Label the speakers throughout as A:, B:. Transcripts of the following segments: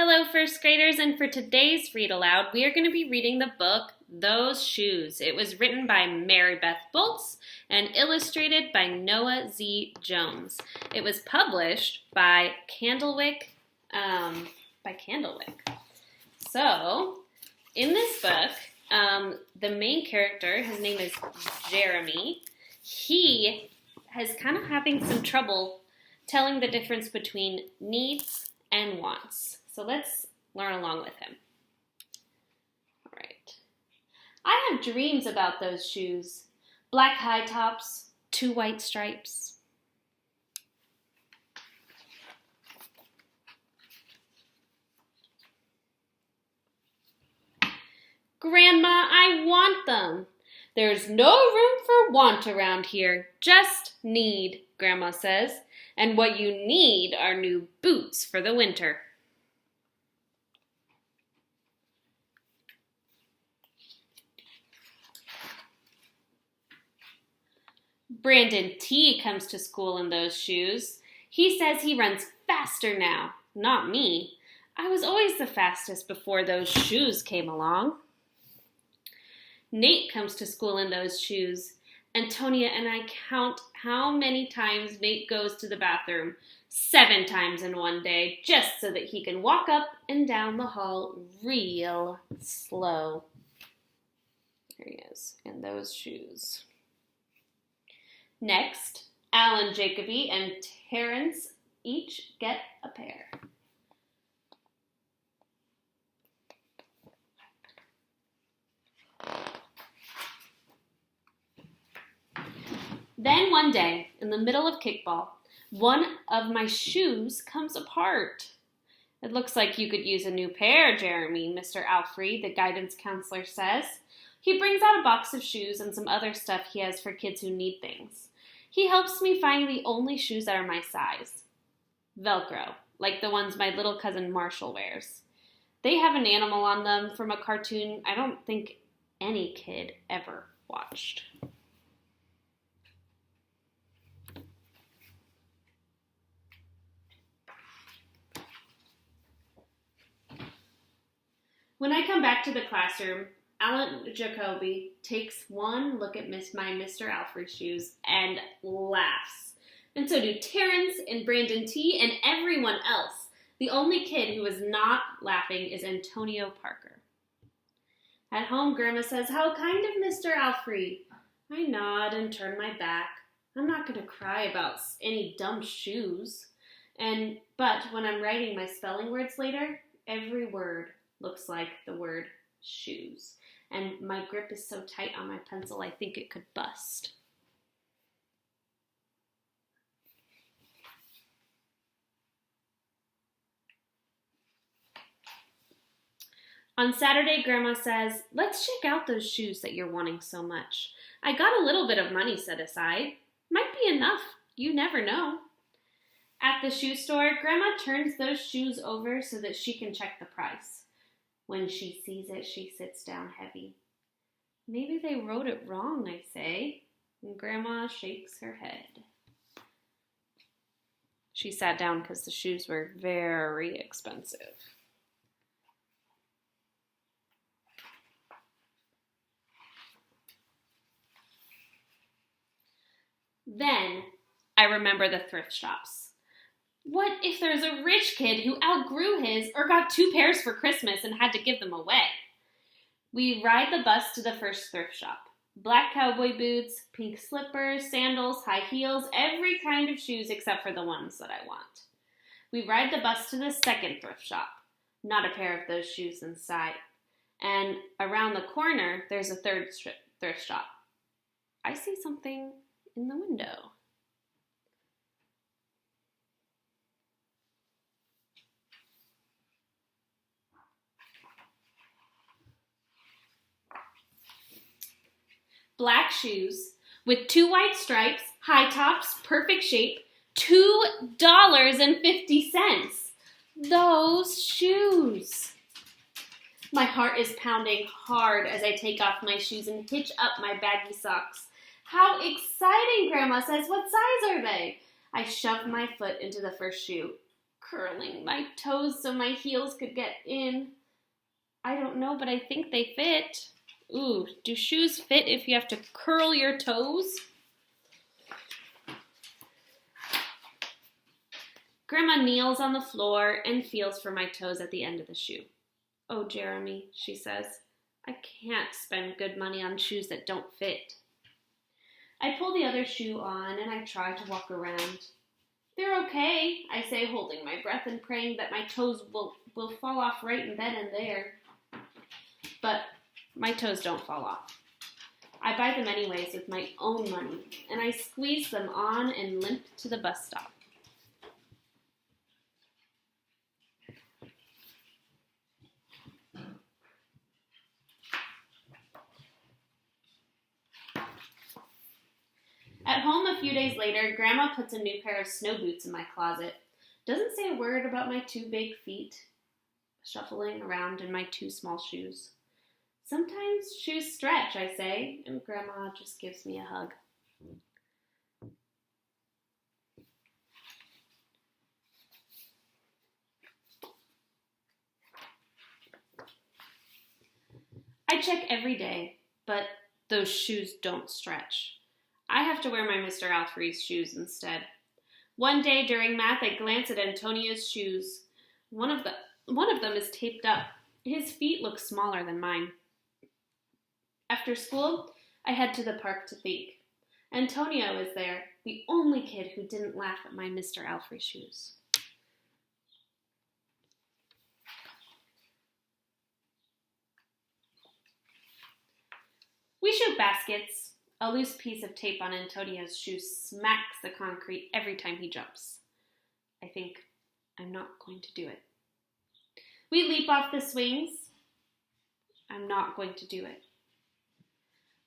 A: Hello, first graders, and for today's Read Aloud, we are going to be reading the book Those Shoes. It was written by Mary Beth Boltz and illustrated by Noah Z. Jones. It was published by Candlewick. So, in this book, the main character, his name is Jeremy. He is kind of having some trouble telling the difference between needs and wants. So let's learn along with him. All right. I have dreams about those shoes. Black high tops, 2 white stripes. Grandma, I want them. There's no room for want around here, just need, Grandma says. And what you need are new boots for the winter. Brandon T. comes to school in those shoes. He says he runs faster now. Not me. I was always the fastest before those shoes came along. Nate comes to school in those shoes. Antonia and I count how many times Nate goes to the bathroom. 7 times in one day, just so that he can walk up and down the hall real slow. There he is, in those shoes. Next, Alan Jacoby and Terrence each get a pair. Then one day, in the middle of kickball, one of my shoes comes apart. It looks like you could use a new pair, Jeremy, Mr. Alfrey, the guidance counselor says. He brings out a box of shoes and some other stuff he has for kids who need things. He helps me find the only shoes that are my size. Velcro, like the ones my little cousin Marshall wears. They have an animal on them from a cartoon I don't think any kid ever watched. When I come back to the classroom, Alan Jacoby takes one look at my Mr. Alfred shoes and laughs. And so do Terrence and Brandon T. and everyone else. The only kid who is not laughing is Antonio Parker. At home, Grandma says, "How kind of Mr. Alfred." I nod and turn my back. I'm not going to cry about any dumb shoes. But when I'm writing my spelling words later, every word looks like the word shoes. And my grip is so tight on my pencil, I think it could bust. On Saturday, Grandma says, "Let's check out those shoes that you're wanting so much. I got a little bit of money set aside. Might be enough. You never know." At the shoe store, Grandma turns those shoes over so that she can check the price. When she sees it, she sits down heavy. "Maybe they wrote it wrong," I say, and Grandma shakes her head. She sat down because the shoes were very expensive. Then I remember the thrift shops. What if there's a rich kid who outgrew his or got 2 pairs for Christmas and had to give them away? We ride the bus to the first thrift shop. Black cowboy boots, pink slippers, sandals, high heels, every kind of shoes except for the ones that I want. We ride the bus to the second thrift shop. Not a pair of those shoes inside. And around the corner, there's a third thrift shop. I see something in the window. Black shoes with 2 white stripes, high tops, perfect shape, $2.50. Those shoes. My heart is pounding hard as I take off my shoes and hitch up my baggy socks. "How exciting," Grandma says. "What size are they?" I shove my foot into the first shoe. curling my toes so my heels could get in. I don't know, but I think they fit. Ooh, do shoes fit if you have to curl your toes? Grandma kneels on the floor and feels for my toes at the end of the shoe. Oh, Jeremy, she says, I can't spend good money on shoes that don't fit. I pull the other shoe on and I try to walk around. They're okay, I say, holding my breath and praying that my toes will fall off right then and there. But my toes don't fall off. I buy them anyways with my own money, and I squeeze them on and limp to the bus stop. At home a few days later, Grandma puts a new pair of snow boots in my closet. Doesn't say a word about my 2 big feet shuffling around in my 2 small shoes. Sometimes shoes stretch, I say, and Grandma just gives me a hug. I check every day, but those shoes don't stretch. I have to wear my Mr. Alfrey's shoes instead. One day during math, I glance at Antonio's shoes. One of them is taped up. His feet look smaller than mine. After school, I head to the park to think. Antonio is there, the only kid who didn't laugh at my Mr. Alfrey shoes. We shoot baskets. A loose piece of tape on Antonio's shoe smacks the concrete every time he jumps. I think I'm not going to do it. We leap off the swings. I'm not going to do it.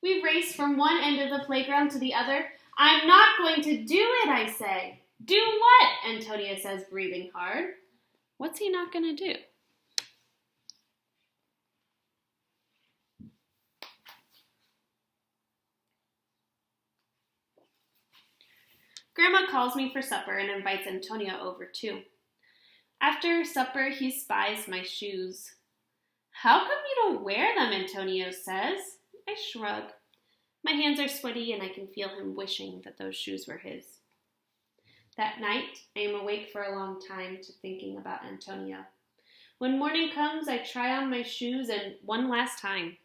A: We race from one end of the playground to the other. I'm not going to do it, I say. Do what? Antonio says, breathing hard. What's he not going to do? Grandma calls me for supper and invites Antonio over too. After supper, he spies my shoes. How come you don't wear them? Antonio says. I shrug. My hands are sweaty and I can feel him wishing that those shoes were his. That night, I am awake for a long time to thinking about Antonio. When morning comes, I try on my shoes and one last time.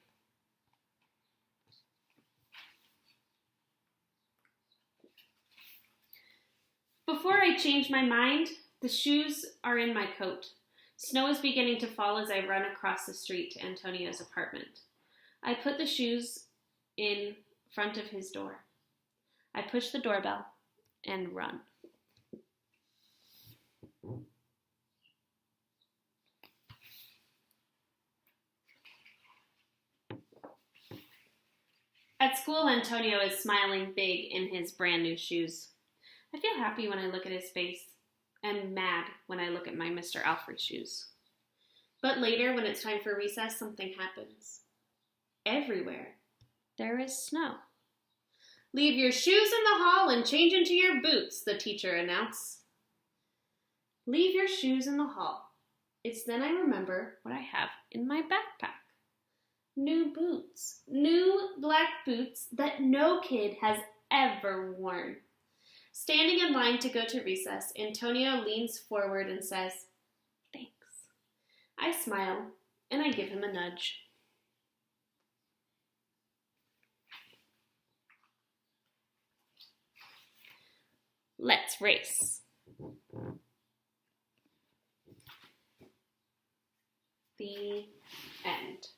A: Before I change my mind, the shoes are in my coat. Snow is beginning to fall as I run across the street to Antonio's apartment. I put the shoes in front of his door. I push the doorbell and run. At school, Antonio is smiling big in his brand new shoes. I feel happy when I look at his face and mad when I look at my Mr. Alfrey shoes. But later, when it's time for recess, something happens. Everywhere, there is snow. Leave your shoes in the hall and change into your boots, the teacher announced. Leave your shoes in the hall. It's then I remember what I have in my backpack. New boots. New black boots that no kid has ever worn. Standing in line to go to recess, Antonio leans forward and says, "Thanks." I smile and I give him a nudge. Let's race. The end.